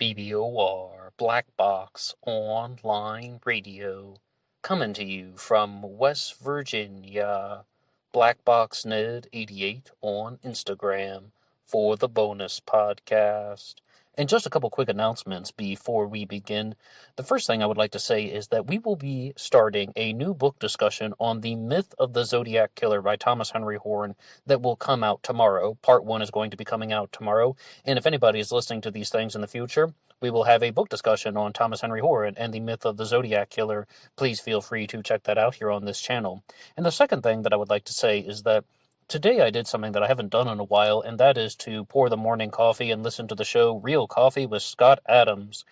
BBOR Black Box Online Radio, coming to you from West Virginia. Black Box Ned 88 on Instagram for the bonus podcast. And just a couple quick announcements before we begin. The first thing I would like to say is that we will be starting a new book discussion on The Myth of the Zodiac Killer by Thomas Henry Horn that will come out tomorrow. Part 1 is going to be coming out tomorrow. And if anybody is listening to these things in the future, we will have a book discussion on Thomas Henry Horn and The Myth of the Zodiac Killer. Please feel free to check that out here on this channel. And the second thing that I would like to say is that today I did something that I haven't done in a while, and that is to pour the morning coffee and listen to the show Real Coffee with Scott Adams.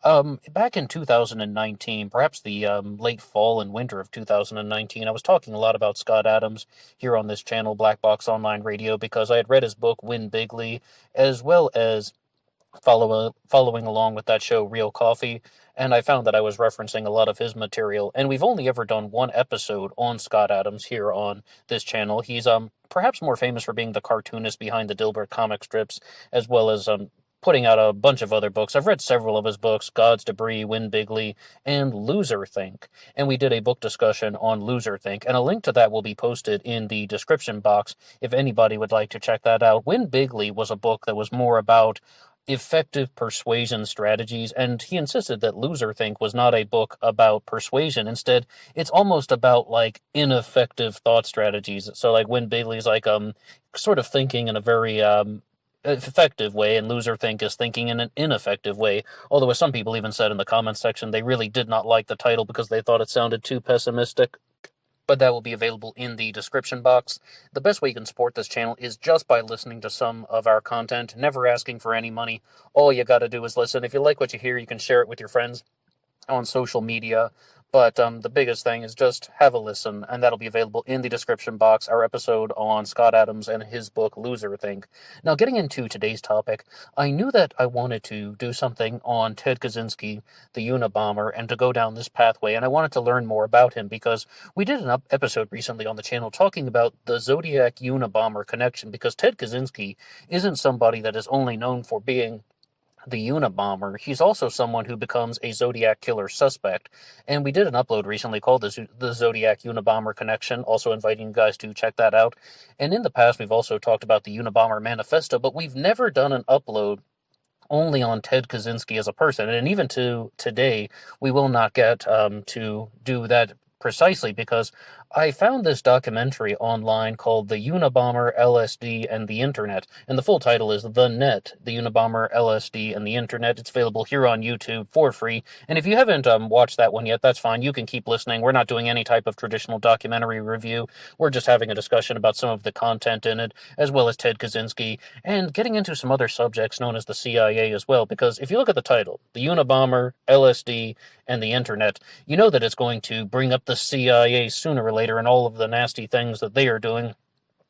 Back in 2019, perhaps the late fall and winter of 2019, I was talking a lot about Scott Adams here on this channel, Black Box Online Radio, because I had read his book Win Bigly, as well as following along with that show Real Coffee, and I found that I was referencing a lot of his material. And we've only ever done one episode on Scott Adams here on this channel. He's perhaps more famous for being the cartoonist behind the Dilbert comic strips, as well as putting out a bunch of other books. I've read several of his books: God's Debris, Win Bigly, and Loserthink. And we did a book discussion on Loserthink, and a link to that will be posted in the description box if anybody would like to check that out. Win Bigly was a book that was more about effective persuasion strategies, and he insisted that Loserthink was not a book about persuasion. Instead, it's almost about like ineffective thought strategies. So like Win Bigly's like sort of thinking in a very effective way, and Loserthink is thinking in an ineffective way. Although, as some people even said in the comments section, they really did not like the title because they thought it sounded too pessimistic. But that will be available in the description box. The best way you can support this channel is just by listening to some of our content, never asking for any money. All you gotta do is listen. If you like what you hear, you can share it with your friends on social media. But the biggest thing is just have a listen, and that'll be available in the description box, our episode on Scott Adams and his book, Loserthink. Now, getting into today's topic, I knew that I wanted to do something on Ted Kaczynski, the Unabomber, and to go down this pathway, and I wanted to learn more about him, because we did an episode recently on the channel talking about the Zodiac Unabomber connection, because Ted Kaczynski isn't somebody that is only known for being the Unabomber. He's also someone who becomes a Zodiac killer suspect. And we did an upload recently called the Zodiac Unabomber Connection, also inviting you guys to check that out. And in the past, we've also talked about the Unabomber Manifesto, but we've never done an upload only on Ted Kaczynski as a person. And even to today, we will not get to do that precisely because I found this documentary online called The Unabomber, LSD, and the Internet, and the full title is The Net, The Unabomber, LSD, and the Internet. It's available here on YouTube for free, and if you haven't watched that one yet, that's fine. You can keep listening. We're not doing any type of traditional documentary review. We're just having a discussion about some of the content in it, as well as Ted Kaczynski, and getting into some other subjects known as the CIA as well, because if you look at the title, The Unabomber, LSD, and the Internet, you know that it's going to bring up the CIA sooner or later and all of the nasty things that they are doing,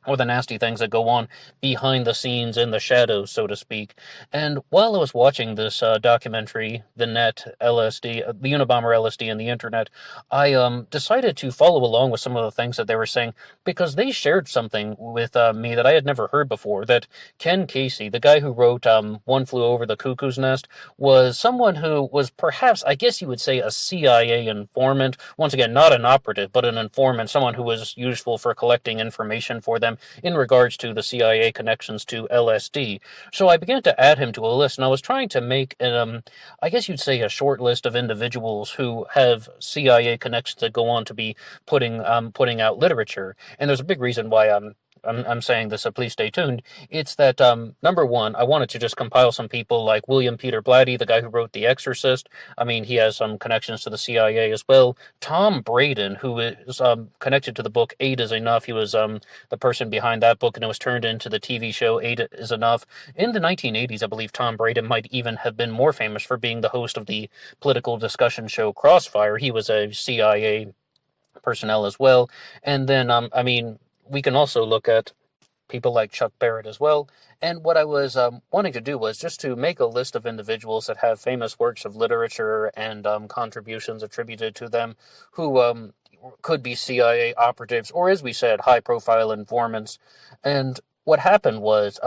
or the nasty things that go on behind the scenes in the shadows, so to speak. And while I was watching this documentary, The Net, LSD, the Unabomber, LSD, and the Internet, I decided to follow along with some of the things that they were saying, because they shared something with me that I had never heard before, that Ken Casey, the guy who wrote One Flew Over the Cuckoo's Nest, was someone who was perhaps, I guess you would say, a CIA informant. Once again, not an operative, but an informant, someone who was useful for collecting information for them in regards to the CIA connections to LSD. So I began to add him to a list, and I was trying to make, I guess you'd say, a short list of individuals who have CIA connections that go on to be putting out literature. And there's a big reason why I'm saying this, so please stay tuned. It's that, number one, I wanted to just compile some people like William Peter Blatty, the guy who wrote The Exorcist. I mean, he has some connections to the CIA as well. Tom Braden, who is connected to the book Eight is Enough. He was the person behind that book, and it was turned into the TV show Eight is Enough. In the 1980s, I believe Tom Braden might even have been more famous for being the host of the political discussion show Crossfire. He was a CIA personnel as well. And then, I mean, we can also look at people like Chuck Barrett as well. And what I was wanting to do was just to make a list of individuals that have famous works of literature and contributions attributed to them who could be CIA operatives, or as we said, high-profile informants. And what happened was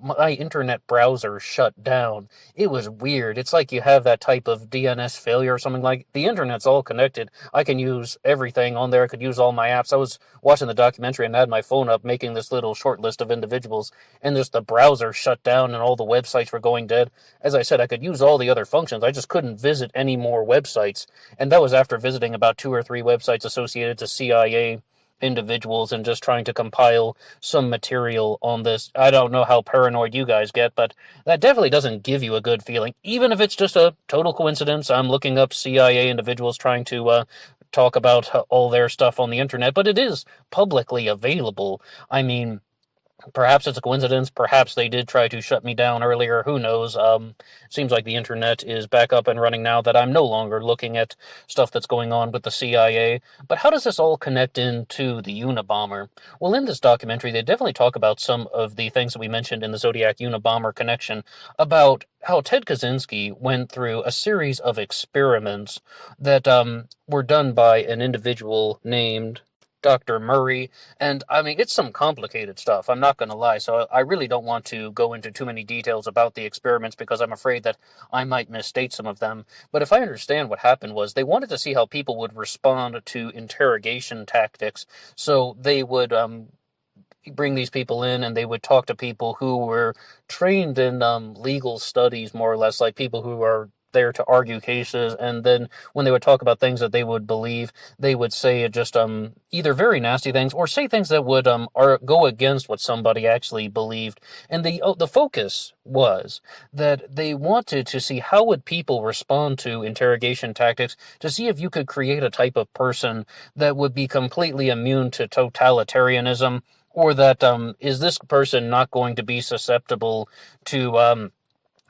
my internet browser shut down. It was weird. It's like you have that type of DNS failure or something. Like the internet's all connected. I can use everything on there. I could use all my apps. I was watching the documentary and had my phone up making this little short list of individuals, and just the browser shut down and all the websites were going dead. As I said, I could use all the other functions. I just couldn't visit any more websites. And that was after visiting about 2 or 3 websites associated to CIA individuals and just trying to compile some material on this. I don't know how paranoid you guys get, but that definitely doesn't give you a good feeling. Even if it's just a total coincidence, I'm looking up CIA individuals trying to talk about all their stuff on the internet, but it is publicly available. I mean, perhaps it's a coincidence. Perhaps they did try to shut me down earlier. Who knows? Seems like the internet is back up and running now that I'm no longer looking at stuff that's going on with the CIA. But how does this all connect into the Unabomber? Well, in this documentary, they definitely talk about some of the things that we mentioned in the Zodiac Unabomber connection about how Ted Kaczynski went through a series of experiments that were done by an individual named Dr. Murray. And I mean, it's some complicated stuff, I'm not going to lie. So I really don't want to go into too many details about the experiments because I'm afraid that I might misstate some of them. But if I understand what happened was they wanted to see how people would respond to interrogation tactics. So they would bring these people in and they would talk to people who were trained in legal studies, more or less, like people who are there to argue cases. And then when they would talk about things that they would believe, they would say just either very nasty things or say things that would go against what somebody actually believed. And the focus was that they wanted to see how would people respond to interrogation tactics, to see if you could create a type of person that would be completely immune to totalitarianism, or that is this person not going to be susceptible to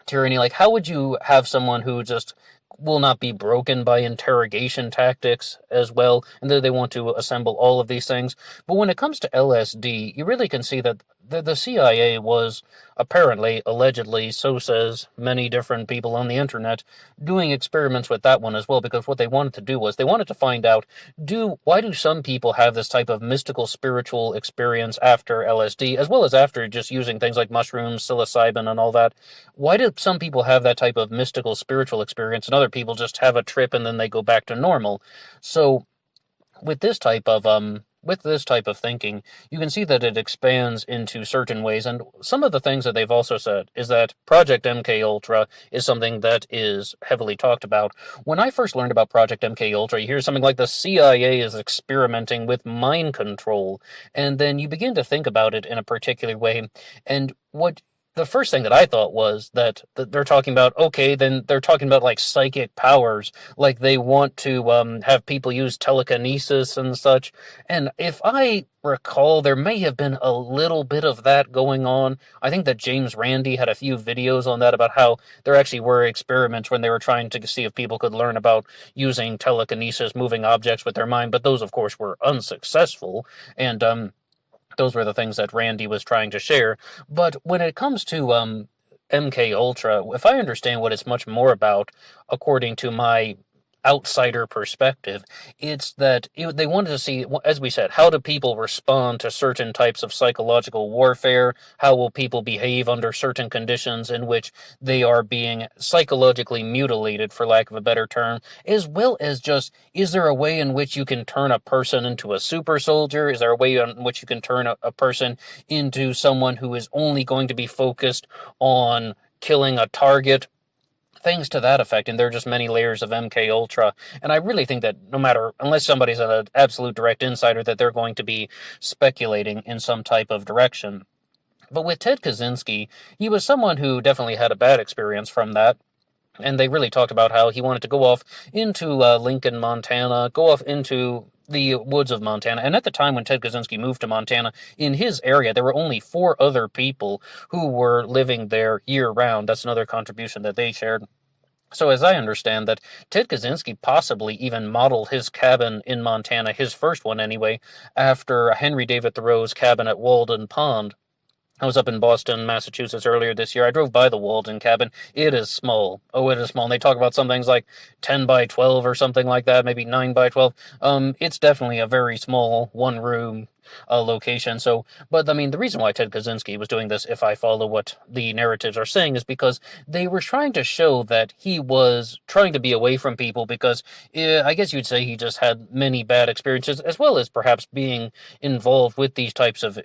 tyranny? Like, how would you have someone who just will not be broken by interrogation tactics as well, and that they want to assemble all of these things? But when it comes to LSD, you really can see that the CIA was apparently, allegedly, so says many different people on the internet, doing experiments with that one as well, because what they wanted to do was they wanted to find out, why do some people have this type of mystical spiritual experience after LSD, as well as after just using things like mushrooms, psilocybin, and all that? Why do some people have that type of mystical spiritual experience and other people just have a trip and then they go back to normal? So with this type of thinking, you can see that it expands into certain ways. And some of the things that they've also said is that Project MK Ultra is something that is heavily talked about. When I first learned about Project MK Ultra, you hear something like the CIA is experimenting with mind control, and then you begin to think about it in a particular way. And what the first thing that I thought was that they're talking about, okay, then they're talking about like psychic powers, like they want to have people use telekinesis and such. And if I recall, there may have been a little bit of that going on. I think that James Randi had a few videos on that about how there actually were experiments when they were trying to see if people could learn about using telekinesis, moving objects with their mind, but those, of course, were unsuccessful. And those were the things that Randy was trying to share. But when it comes to MK Ultra, if I understand what it's much more about, according to my outsider perspective, it's that they wanted to see, as we said, how do people respond to certain types of psychological warfare? How will people behave under certain conditions in which they are being psychologically mutilated, for lack of a better term, as well as just, is there a way in which you can turn a person into a super soldier? Is there a way in which you can turn a person into someone who is only going to be focused on killing a target? Things to that effect, and there are just many layers of MK Ultra. And I really think that no matter, unless somebody's an absolute direct insider, that they're going to be speculating in some type of direction. But with Ted Kaczynski, he was someone who definitely had a bad experience from that. And they really talked about how he wanted to go off into Lincoln, Montana, go off into the woods of Montana. And at the time when Ted Kaczynski moved to Montana, in his area, there were only 4 other people who were living there year-round. That's another contribution that they shared. So as I understand that, Ted Kaczynski possibly even modeled his cabin in Montana, his first one anyway, after Henry David Thoreau's cabin at Walden Pond. I was up in Boston, Massachusetts earlier this year. I drove by the Walden cabin. It is small. Oh, it is small. And they talk about some things like 10 by 12 or something like that, maybe 9 by 12. It's definitely a very small one room location. So, but I mean, the reason why Ted Kaczynski was doing this, if I follow what the narratives are saying, is because they were trying to show that he was trying to be away from people because I guess you'd say he just had many bad experiences, as well as perhaps being involved with these types of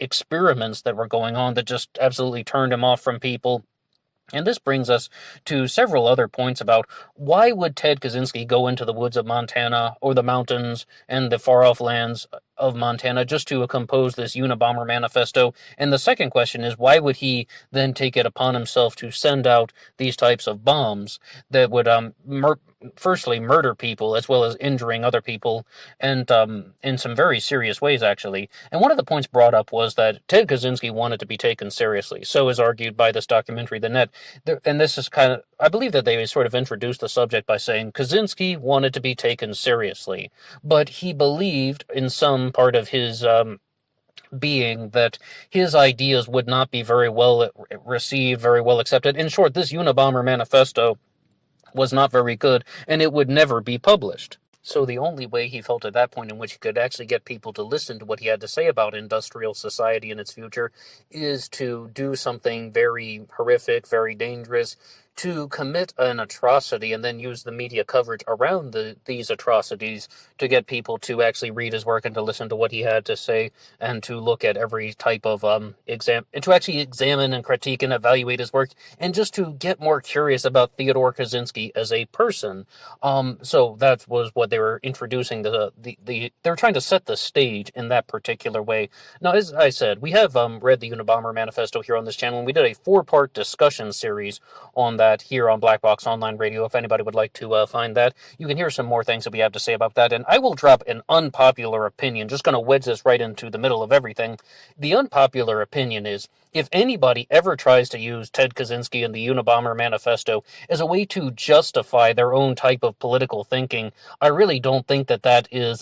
experiments that were going on that just absolutely turned him off from people. And this brings us to several other points about why would Ted Kaczynski go into the woods of Montana or the mountains and the far-off lands of Montana just to compose this Unabomber manifesto? And the second question is, why would he then take it upon himself to send out these types of bombs that would firstly murder people as well as injuring other people, and in some very serious ways, actually. And one of the points brought up was that Ted Kaczynski wanted to be taken seriously. So is argued by this documentary, The Net. And this is kind of, I believe that they sort of introduced the subject by saying Kaczynski wanted to be taken seriously, but he believed in some part of his being that his ideas would not be very well received, very well accepted. In short, this Unabomber manifesto was not very good, and it would never be published. So the only way he felt at that point in which he could actually get people to listen to what he had to say about industrial society and its future is to do something very horrific, very dangerous, to commit an atrocity and then use the media coverage around these atrocities to get people to actually read his work and to listen to what he had to say and to look at every type of exam and to actually examine and critique and evaluate his work and just to get more curious about Theodore Kaczynski as a person. So that was what they were introducing. They were trying to set the stage in that particular way. Now, as I said, we have read the Unabomber Manifesto here on this channel, and we did a 4-part discussion series on that here on Black Box Online Radio. If anybody would like to find that, you can hear some more things that we have to say about that. And I will drop an unpopular opinion, just going to wedge this right into the middle of everything. The unpopular opinion is, if anybody ever tries to use Ted Kaczynski and the Unabomber Manifesto as a way to justify their own type of political thinking, I really don't think that that is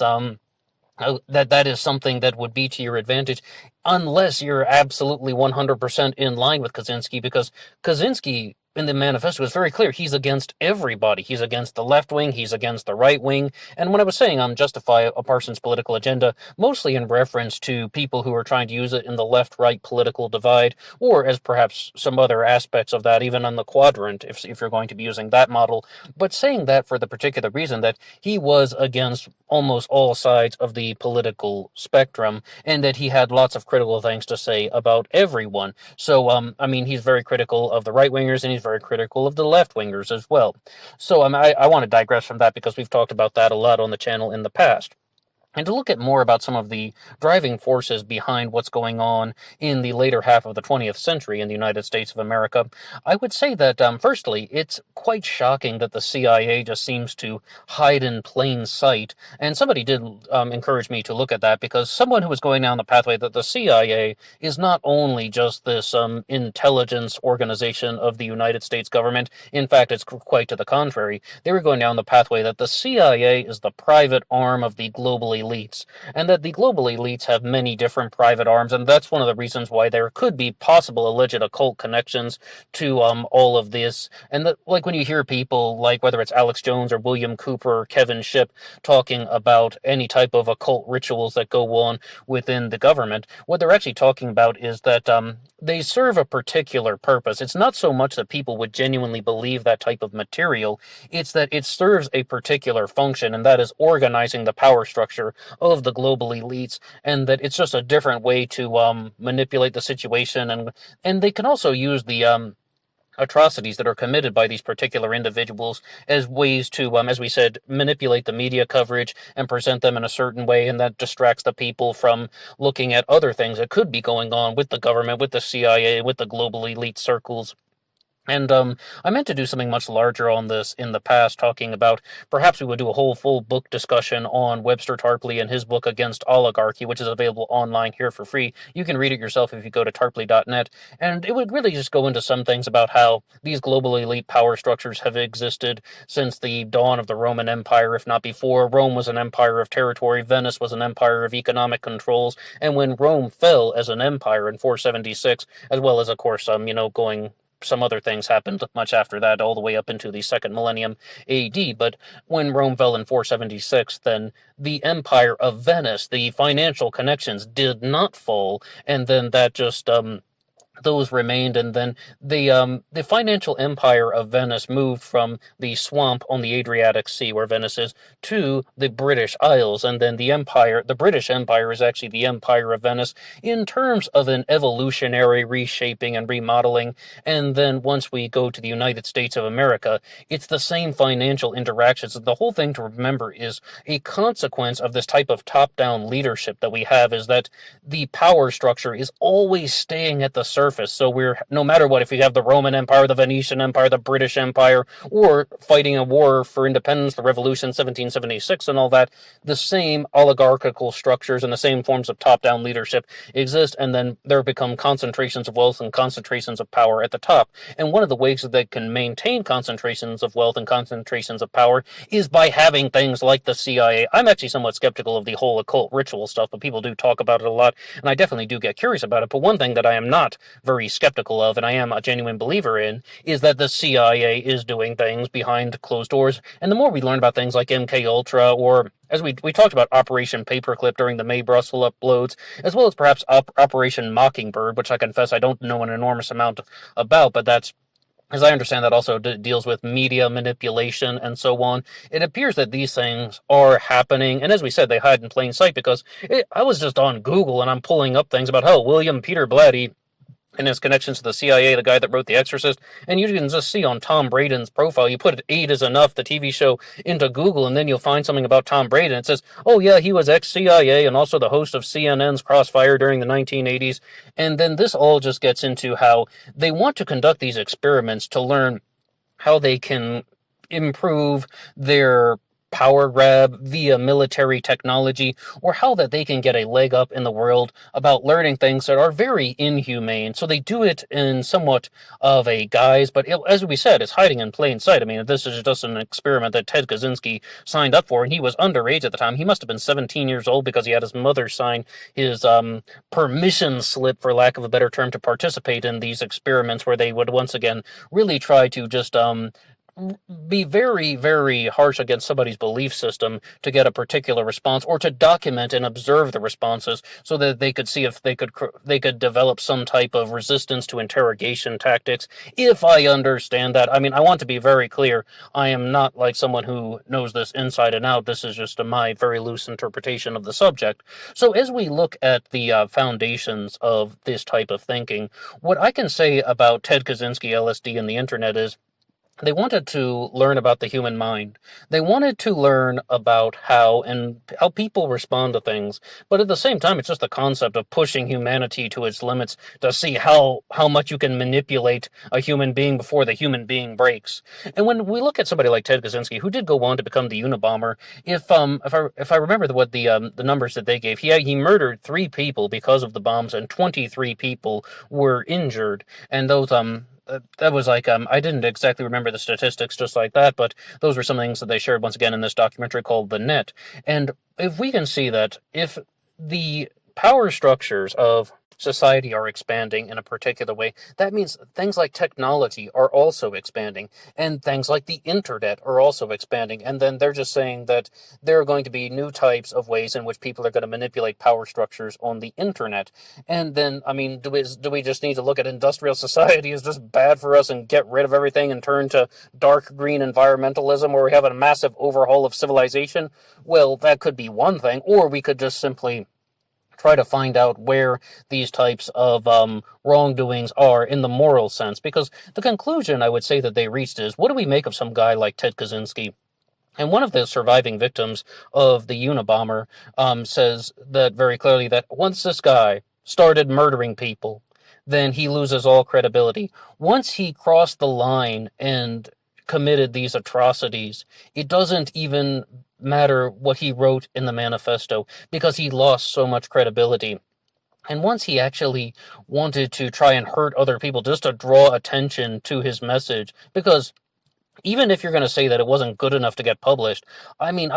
that is something that would be to your advantage, unless you're absolutely 100% in line with Kaczynski, because Kaczynski in the manifesto is very clear. He's against everybody. He's against the left wing. He's against the right wing. And when I was saying justify a person's political agenda, mostly in reference to people who are trying to use it in the left-right political divide, or as perhaps some other aspects of that, even on the quadrant, if you're going to be using that model. But saying that for the particular reason that he was against almost all sides of the political spectrum, and that he had lots of critical things to say about everyone. So, I mean, he's very critical of the right-wingers, and he's very critical of the left-wingers as well. So I want to digress from that because we've talked about that a lot on the channel in the past. And to look at more about some of the driving forces behind what's going on in the later half of the 20th century in the United States of America, I would say that, firstly, it's quite shocking that the CIA just seems to hide in plain sight. And somebody did encourage me to look at that, because someone who was going down the pathway that the CIA is not only just this intelligence organization of the United States government. In fact, it's quite to the contrary. They were going down the pathway that the CIA is the private arm of the global elites, and that the global elites have many different private arms, and that's one of the reasons why there could be possible alleged occult connections to all of this. And that, like, when you hear people like, whether it's Alex Jones or William Cooper or Kevin Shipp, talking about any type of occult rituals that go on within the government, what they're actually talking about is that they serve a particular purpose. It's not so much that people would genuinely believe that type of material, it's that it serves a particular function, and that is organizing the power structure of the global elites, and that it's just a different way to manipulate the situation. And they can also use the atrocities that are committed by these particular individuals as ways to, as we said, manipulate the media coverage and present them in a certain way, and that distracts the people from looking at other things that could be going on with the government, with the CIA, with the global elite circles. And I meant to do something much larger on this in the past, talking about perhaps we would do a whole full book discussion on Webster Tarpley and his book Against Oligarchy, which is available online here for free. You can read it yourself if you go to tarpley.net. And it would really just go into some things about how these global elite power structures have existed since the dawn of the Roman Empire, if not before. Rome was an empire of territory, Venice was an empire of economic controls, and when Rome fell as an empire in 476, as well as, of course, going some other things happened much after that, all the way up into the second millennium AD. But when Rome fell in 476, then the Empire of Venice, the financial connections did not fall, and then that just those remained, and then the financial empire of Venice moved from the swamp on the Adriatic Sea, where Venice is, to the British Isles, and then the British Empire, is actually the Empire of Venice in terms of an evolutionary reshaping and remodeling. And then once we go to the United States of America, it's the same financial interactions. The whole thing to remember is a consequence of this type of top-down leadership that we have is that the power structure is always staying at the surface. So we're, no matter what, if we have the Roman Empire, the Venetian Empire, the British Empire, or fighting a war for independence, the Revolution 1776 and all that, the same oligarchical structures and the same forms of top-down leadership exist, and then there become concentrations of wealth and concentrations of power at the top. And one of the ways that they can maintain concentrations of wealth and concentrations of power is by having things like the CIA. I'm actually somewhat skeptical of the whole occult ritual stuff, but people do talk about it a lot, and I definitely do get curious about it. But one thing that I am not very skeptical of, and I am a genuine believer in, is that the CIA is doing things behind closed doors. And the more we learn about things like MK Ultra, or as we talked about Operation Paperclip during the May Brussels uploads, as well as perhaps Operation Mockingbird, which I confess I don't know an enormous amount about, but that's, as I understand, that also deals with media manipulation and so on. It appears that these things are happening, and as we said, they hide in plain sight, because I was just on Google and I'm pulling up things about how William Peter Blatty and his connections to the CIA, the guy that wrote The Exorcist, and you can just see on Tom Braden's profile, you put 8 is enough, the TV show, into Google, and then you'll find something about Tom Braden. It says, oh yeah, he was ex-CIA and also the host of CNN's Crossfire during the 1980s. And then this all just gets into how they want to conduct these experiments to learn how they can improve their power grab via military technology, or how that they can get a leg up in the world about learning things that are very inhumane. So they do it in somewhat of a guise, but as we said, it's hiding in plain sight. I mean, this is just an experiment that Ted Kaczynski signed up for, and he was underage at the time. He must have been 17 years old, because he had his mother sign his permission slip, for lack of a better term, to participate in these experiments, where they would once again really try to just be very, very harsh against somebody's belief system to get a particular response, or to document and observe the responses, so that they could see if they could develop some type of resistance to interrogation tactics. If I understand that, I mean, I want to be very clear. I am not like someone who knows this inside and out. This is just my very loose interpretation of the subject. So as we look at the foundations of this type of thinking, what I can say about Ted Kaczynski, LSD, and the internet is, they wanted to learn about the human mind. They wanted to learn about how people respond to things. But at the same time, it's just the concept of pushing humanity to its limits to see how much you can manipulate a human being before the human being breaks. And when we look at somebody like Ted Kaczynski, who did go on to become the Unabomber, if I remember what the numbers that they gave, he murdered 3 people because of the bombs, and 23 people were injured. And those that was like, I didn't exactly remember the statistics just like that, but those were some things that they shared once again in this documentary called The Net. And if we can see that if the power structures of society are expanding in a particular way, that means things like technology are also expanding, and things like the internet are also expanding. And then they're just saying that there are going to be new types of ways in which people are going to manipulate power structures on the internet. And then, I mean, do we just need to look at industrial society as just bad for us and get rid of everything and turn to dark green environmentalism, where we have a massive overhaul of civilization? Well, that could be one thing, or we could just simply try to find out where these types of wrongdoings are in the moral sense. Because the conclusion I would say that they reached is, what do we make of some guy like Ted Kaczynski? And one of the surviving victims of the Unabomber says that very clearly, that once this guy started murdering people, then he loses all credibility. Once he crossed the line and committed these atrocities, it doesn't even matter what he wrote in the manifesto because he lost so much credibility. And once he actually wanted to try and hurt other people just to draw attention to his message, because even if you're going to say that it wasn't good enough to get published, I mean,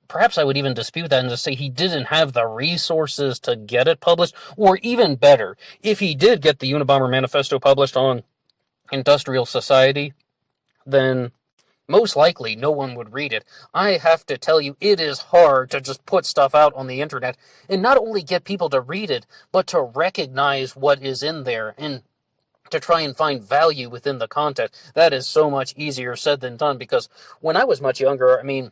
perhaps I would even dispute that and just say he didn't have the resources to get it published, or even better, if he did get the Unabomber Manifesto published on Industrial Society, then most likely no one would read it. I have to tell you, it is hard to just put stuff out on the internet and not only get people to read it, but to recognize what is in there and to try and find value within the content. That is so much easier said than done, because when I was much younger, I mean,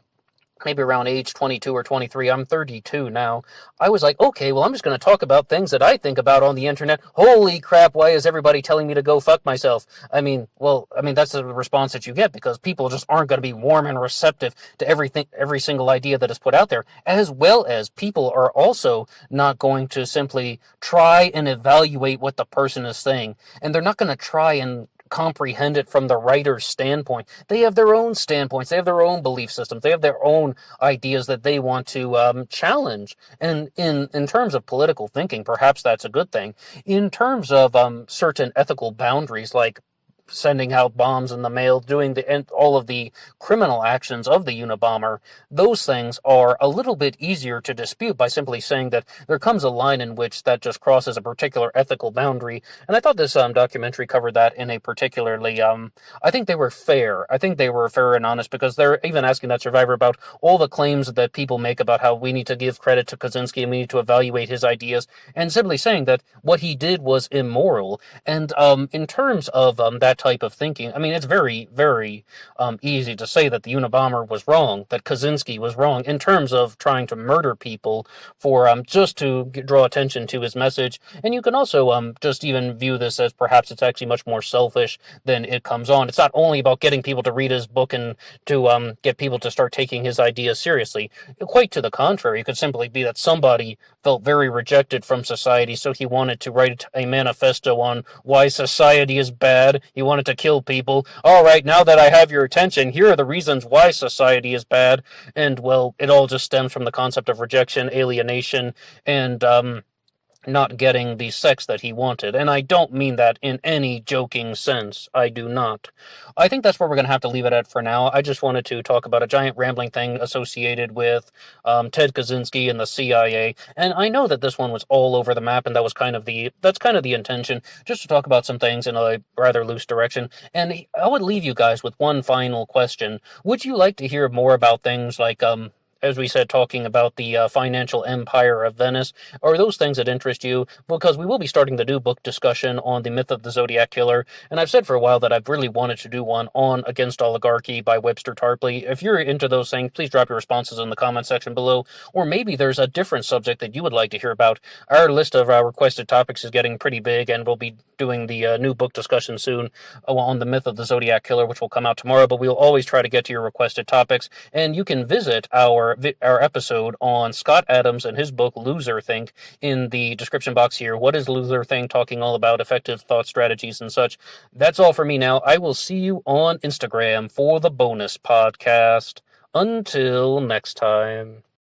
maybe around age 22 or 23, I'm 32 now, I was like, okay, well, I'm just going to talk about things that I think about on the internet. Holy crap, why is everybody telling me to go fuck myself? That's the response that you get, because people just aren't going to be warm and receptive to everything, every single idea that is put out there, as well as people are also not going to simply try and evaluate what the person is saying, and they're not going to try and comprehend it from the writer's standpoint. They have their own standpoints. They have their own belief systems. They have their own ideas that they want to challenge. And in terms of political thinking, perhaps that's a good thing. In terms of certain ethical boundaries, like sending out bombs in the mail, doing all of the criminal actions of the Unabomber, those things are a little bit easier to dispute by simply saying that there comes a line in which that just crosses a particular ethical boundary. And I thought this documentary covered that in a particularly, I think they were fair. I think they were fair and honest, because they're even asking that survivor about all the claims that people make about how we need to give credit to Kaczynski and we need to evaluate his ideas, and simply saying that what he did was immoral. And in terms of that type of thinking, I mean, it's very, very easy to say that the Unabomber was wrong, that Kaczynski was wrong in terms of trying to murder people for just to draw attention to his message. And you can also just even view this as perhaps it's actually much more selfish than it comes on. It's not only about getting people to read his book and to get people to start taking his ideas seriously. Quite to the contrary, it could simply be that somebody felt very rejected from society, so he wanted to write a manifesto on why society is bad. He wanted to kill people. All right, now that I have your attention, here are the reasons why society is bad. And, well, it all just stems from the concept of rejection, alienation, and not getting the sex that he wanted. And I don't mean that in any joking sense. I do not. I think that's where we're going to have to leave it at for now. I just wanted to talk about a giant rambling thing associated with Ted Kaczynski and the CIA. And I know that this one was all over the map, and that's kind of the intention, just to talk about some things in a rather loose direction. And I would leave you guys with one final question. Would you like to hear more about things like as we said, talking about the financial empire of Venice? Are those things that interest you? Because we will be starting the new book discussion on the myth of the Zodiac Killer, and I've said for a while that I've really wanted to do one on Against Oligarchy by Webster Tarpley. If you're into those things, please drop your responses in the comment section below, or maybe there's a different subject that you would like to hear about. Our list of requested topics is getting pretty big, and we'll be doing the new book discussion soon on the myth of the Zodiac Killer, which will come out tomorrow, but we'll always try to get to your requested topics, and you can visit our episode on Scott Adams and his book Loserthink in the description box here. What is Loserthink? Talking all about effective thought strategies and such. That's all for me now. I will see you on Instagram for the bonus podcast. Until next time.